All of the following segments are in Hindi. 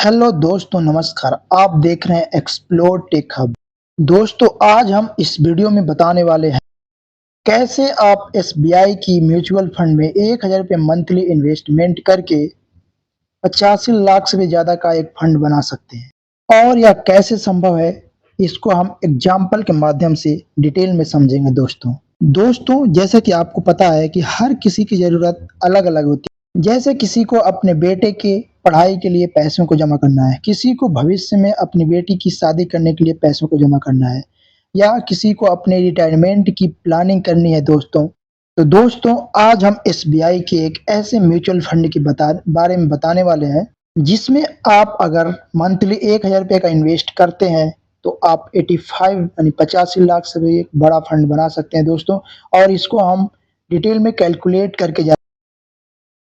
हेलो दोस्तों, नमस्कार। आप देख रहे हैं एक्सप्लोर टेक हब। दोस्तों, आज हम इस वीडियो में बताने वाले हैं कैसे आप एसबीआई की म्यूचुअल फंड में 1000 रुपये मंथली इन्वेस्टमेंट करके 85 लाख से भी ज़्यादा का एक फंड बना सकते हैं और यह कैसे संभव है, इसको हम एग्जाम्पल के माध्यम से डिटेल में समझेंगे। दोस्तों, जैसे कि आपको पता है कि हर किसी की ज़रूरत अलग-अलग होती है। जैसे किसी को अपने बेटे के पढ़ाई के लिए पैसों को जमा करना है, किसी को भविष्य में अपनी बेटी की शादी करने के लिए पैसों को जमा करना है या किसी को अपने रिटायरमेंट की प्लानिंग करनी है। दोस्तों, आज हम एसबीआई के एक ऐसे म्यूचुअल फंड के बारे में बताने वाले हैं जिसमें आप अगर मंथली 1000 रुपये का इन्वेस्ट करते हैं तो आप 85 यानी 85 लाख से भी एक बड़ा फंड बना सकते हैं दोस्तों। और इसको हम डिटेल में कैलकुलेट करके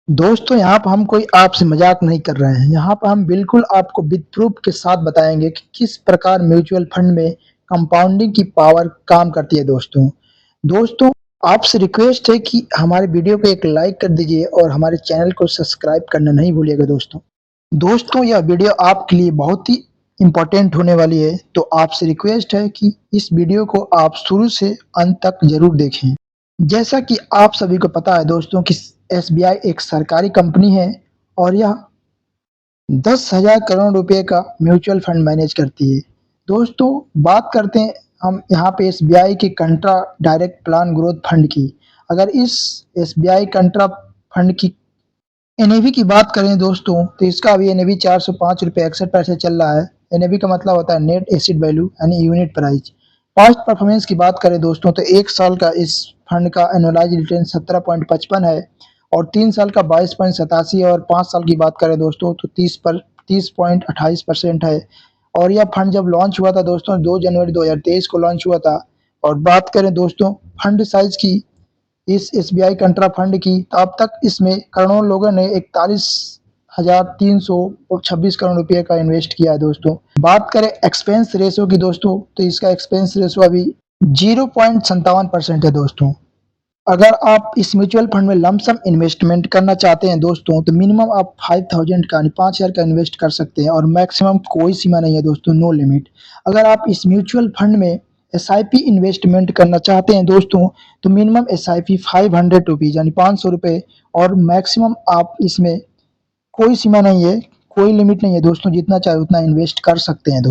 दोस्तों, यहाँ पर हम कोई आपसे मजाक नहीं कर रहे हैं। यहाँ पर हम बिल्कुल आपको विद प्रूफ के साथ बताएंगे कि किस प्रकार म्यूचुअल फंड में कंपाउंडिंग की पावर काम करती है। दोस्तों, आपसे रिक्वेस्ट है कि हमारे वीडियो को एक लाइक कर दीजिए और हमारे चैनल को सब्सक्राइब करना नहीं भूलिएगा। दोस्तों, यह वीडियो आपके लिए बहुत ही इम्पोर्टेंट होने वाली है, तो आपसे रिक्वेस्ट है कि इस वीडियो को आप शुरू से अंत तक जरूर देखें। जैसा कि आप सभी को पता है दोस्तों कि एसबीआई एक सरकारी कंपनी है और यह 10,000 करोड़ रुपए का म्यूचुअल फंड मैनेज करती है। दोस्तों, बात करते हैं हम यहाँ पे एसबीआई के कंट्रा डायरेक्ट प्लान ग्रोथ फंड की। अगर इस एसबीआई कंट्रा फंड की एनएवी की बात करें दोस्तों, तो इसका अभी एनएवी 405 रुपये 61 पैसे चल रहा है। एनएवी का मतलब होता है नेट एसिड वैल्यू यानी यूनिट प्राइस। पास्ट परफॉर्मेंस की बात करें दोस्तों, तो एक साल का इस फंड का एनुअलाइज रिटर्न 17.55 है और 3 साल का 22.87 है और 5 साल की बात करें दोस्तों तो 30.28% है। और यह फंड जब लॉन्च हुआ था दोस्तों 2 जनवरी 2023 को लॉन्च हुआ था। और बात करें दोस्तों फंड साइज की इस एसबीआई कंट्रा फंड की, तो अब तक इसमें करोड़ों लोगों ने 41,326 करोड़ रुपए का इन्वेस्ट किया है। दोस्तों, बात करें एक्सपेंस रेशो की दोस्तों, तो इसका एक्सपेंस रेशो अभी 0.57% है। दोस्तों, अगर आप इस म्यूचुअल फंड में लमसम इन्वेस्टमेंट करना चाहते हैं दोस्तों, तो मिनिमम आप 5000 का 5000 का इन्वेस्ट कर सकते हैं और मैक्सिमम कोई सीमा नहीं है दोस्तों, नो लिमिट। अगर आप इस म्यूचुअल फंड में एसआईपी इन्वेस्टमेंट करना चाहते हैं दोस्तों, तो मिनिमम एसआईपी 500 रुपीज़ यानी 500 रुपये और मैक्सिमम आप इसमें कोई सीमा नहीं है, कोई लिमिट नहीं है दोस्तों, जितना चाहे उतना इन्वेस्ट कर सकते हैं।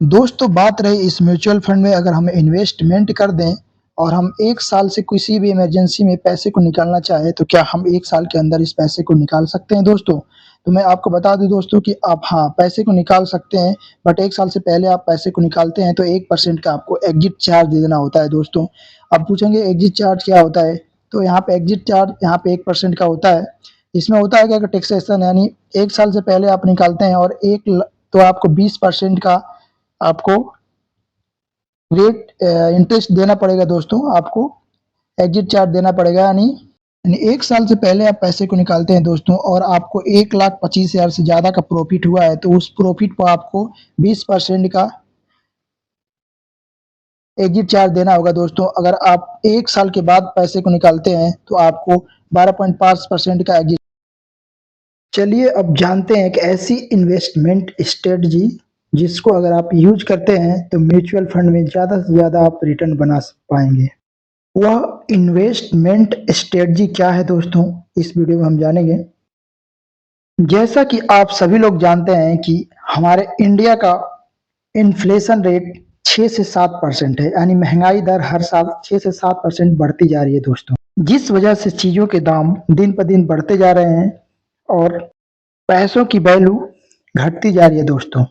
दोस्तों, बात रही इस म्यूचुअल फंड में अगर हम इन्वेस्टमेंट कर दें और हम 1 साल से किसी भी इमरजेंसी में पैसे को निकालना चाहें, तो क्या हम 1 साल के अंदर इस पैसे को निकाल सकते हैं दोस्तों? तो मैं आपको बता दूं दोस्तों कि आप पैसे को निकाल सकते हैं, बट 1 साल से पहले आप पैसे को निकालते हैं तो 1% का आपको एग्जिट चार्ज दे देना होता है। दोस्तों, आप पूछेंगे एग्जिट चार्ज क्या होता है? तो यहाँ पे एग्जिट चार्ज यहाँ पे 1% का होता है। इसमें होता है क्या कि टैक्सेशन, यानी 1 साल से पहले आप निकालते हैं और तो आपको 20% का आपको रेट इंटरेस्ट देना पड़ेगा। दोस्तों, आपको एग्जिट चार्ज देना पड़ेगा, यानी 1 साल से पहले आप पैसे को निकालते हैं दोस्तों और आपको 1,25,000 से ज़्यादा का प्रॉफिट हुआ है, तो उस प्रॉफिट पर आपको 20% का एग्जिट चार्ज देना होगा। दोस्तों, अगर आप 1 साल के बाद पैसे को निकालते हैं तो आपको 12.5% का एग्जिट। चलिए अब जानते हैं कि ऐसी इन्वेस्टमेंट स्ट्रेटजी जिसको अगर आप यूज करते हैं तो म्यूचुअल फंड में ज़्यादा से ज़्यादा आप रिटर्न बना पाएंगे। वह इन्वेस्टमेंट स्ट्रेटजी क्या है दोस्तों, इस वीडियो में हम जानेंगे। जैसा कि आप सभी लोग जानते हैं कि हमारे इंडिया का इन्फ्लेशन रेट 6 से 7% है, यानी महंगाई दर हर साल 6 से 7% बढ़ती जा रही है दोस्तों, जिस वजह से चीज़ों के दाम दिन पर दिन बढ़ते जा रहे हैं और पैसों की वैल्यू घटती जा रही है। दोस्तों,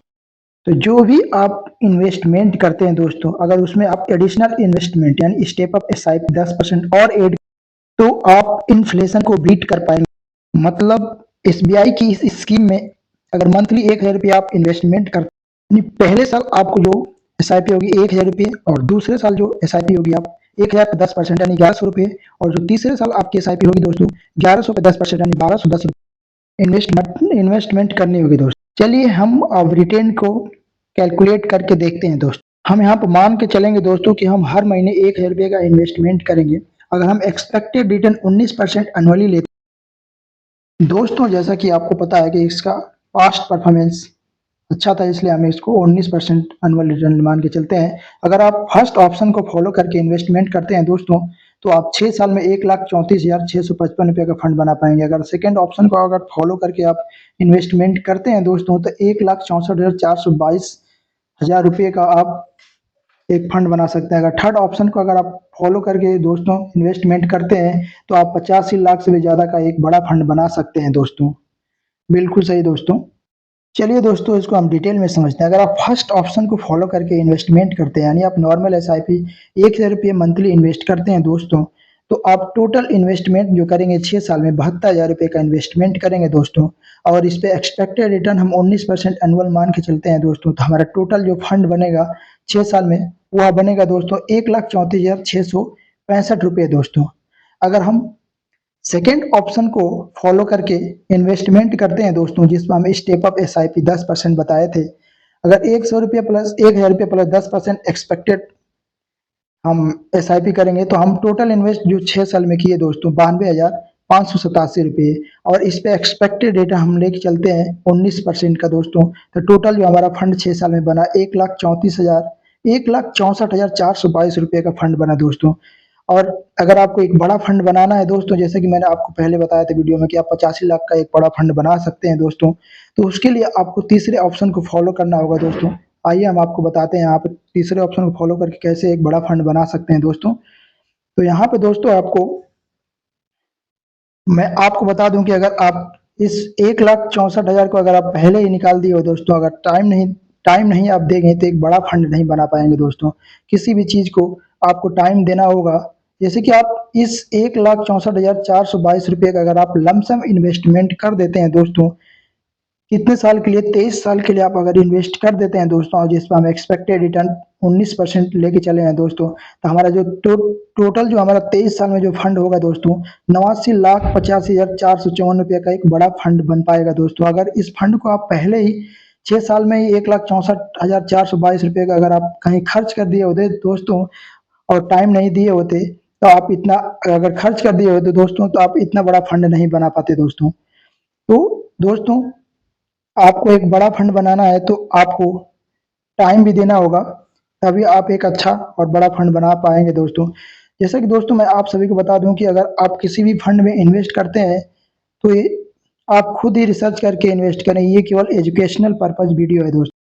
तो जो भी आप इन्वेस्टमेंट करते हैं दोस्तों, अगर उसमें आप एडिशनल इन्वेस्टमेंट यानी स्टेप अप एसआईपी 10% और ऐड, तो आप इन्फ्लेशन को बीट कर पाएंगे। मतलब एसबीआई की इस स्कीम में अगर मंथली 1000 रुपये आप इन्वेस्टमेंट करते हैं, पहले साल आपको जो एसआईपी होगी 1000 रुपये और दूसरे साल जो एसआईपी होगी आप 1000 पे 10% यानी 1100 रुपये, और जो तीसरे साल आपकी एसआईपी होगी दोस्तों 1100 पे 10% यानी 1210 इन्वेस्टमेंट करनी होगी। दोस्तों, चलिए हम अब रिटर्न को कैलकुलेट करके देखते हैं। दोस्तों, हम यहाँ पर मान के चलेंगे दोस्तों कि हम हर महीने 1000 रुपये का इन्वेस्टमेंट करेंगे। अगर हम एक्सपेक्टेड रिटर्न 19% एनुअली लेते हैं दोस्तों, जैसा कि आपको पता है कि इसका पास्ट परफॉर्मेंस अच्छा था, इसलिए हमें इसको 19% एनुअल रिटर्न मान के चलते हैं। अगर आप फर्स्ट ऑप्शन को फॉलो करके इन्वेस्टमेंट करते हैं दोस्तों, तो आप 6 साल में 1,34,655 रुपये का फंड बना पाएंगे। अगर सेकंड ऑप्शन को अगर फॉलो करके आप इन्वेस्टमेंट करते हैं दोस्तों, तो 1,64,422 रुपये का आप एक फंड बना सकते हैं। अगर थर्ड ऑप्शन को अगर आप फॉलो करके दोस्तों इन्वेस्टमेंट करते हैं, तो आप 85 लाख से भी ज़्यादा का एक बड़ा फंड बना सकते हैं दोस्तों। बिल्कुल सही दोस्तों। चलिए दोस्तों, इसको हम डिटेल में समझते हैं। अगर आप फर्स्ट ऑप्शन को फॉलो करके इन्वेस्टमेंट करते हैं, यानी आप नॉर्मल एसआईपी 1,000 रुपये मंथली इन्वेस्ट करते हैं दोस्तों, तो आप टोटल इन्वेस्टमेंट जो करेंगे 6 साल में 72,000 रुपये का इन्वेस्टमेंट करेंगे दोस्तों, और इस पे एक्सपेक्टेड रिटर्न हम 19% एनुअल मान के चलते हैं दोस्तों, तो हमारा टोटल जो फंड बनेगा 6 साल में, वह बनेगा दोस्तों 1,34,665 रुपये दोस्तों। अगर हम सेकेंड ऑप्शन को फॉलो करके इन्वेस्टमेंट करते हैं दोस्तों, जिसमें हम स्टेप अप एसआईपी 10% बताए थे। अगर 100 रुपये प्लस 1,000 रुपये प्लस 10% एक्सपेक्टेड हम एसआईपी करेंगे, तो हम टोटल इन्वेस्ट जो 6 साल में किए दोस्तों 92,587 रुपये, और इस पे एक्सपेक्टेड रेट हम लेके चलते हैं 19% का दोस्तों। तो टोटल जो हमारा फंड 6 साल में बना 1,64,422 रुपये का फंड बना दोस्तों। और अगर आपको एक बड़ा फंड बनाना है दोस्तों, जैसे कि मैंने आपको पहले बताया था वीडियो में कि आप 85 लाख का एक बड़ा फंड बना सकते हैं दोस्तों, तो उसके लिए आपको तीसरे ऑप्शन को फॉलो करना होगा दोस्तों। आइए हम आपको बताते हैं यहाँ पे तीसरे ऑप्शन को फॉलो करके कैसे एक बड़ा फंड बना सकते हैं दोस्तों। तो यहाँ पे दोस्तों मैं आपको बता दूं कि अगर आप इस 1,64,000 को अगर आप पहले ही निकाल दिए हो दोस्तों, अगर टाइम नहीं आप देंगे, तो एक बड़ा फंड नहीं बना पाएंगे दोस्तों। किसी भी चीज को आपको टाइम देना होगा। जैसे कि आप इस 1,64,422 रुपये का अगर आप लमसम इन्वेस्टमेंट कर देते हैं दोस्तों, कितने साल के लिए, 23 साल के लिए आप अगर इन्वेस्ट कर देते हैं दोस्तों, और जिस पर हम एक्सपेक्टेड रिटर्न 19% लेके चले हैं दोस्तों, तो हमारा जो टोटल जो हमारा 23 साल में जो फंड होगा दोस्तों, 89,85,454 रुपये का एक बड़ा फंड बन पाएगा दोस्तों। अगर इस फंड को आप पहले ही 6 साल में ही 1,64,422 रुपये का अगर आप कहीं खर्च कर दिए होते दोस्तों, और टाइम नहीं दिए होते, तो आप इतना अगर खर्च कर दिए होते दोस्तों, तो आप इतना बड़ा फंड नहीं बना पाते दोस्तों। तो दोस्तों, आपको एक बड़ा फंड बनाना है, तो आपको टाइम भी देना होगा, तभी आप एक अच्छा और बड़ा फंड बना पाएंगे दोस्तों। जैसे कि दोस्तों मैं आप सभी को बता दूं कि अगर आप किसी भी फंड में इन्वेस्ट करते हैं, तो ये आप खुद ही रिसर्च करके इन्वेस्ट करें। ये केवल एजुकेशनल पर्पज वीडियो है दोस्तों।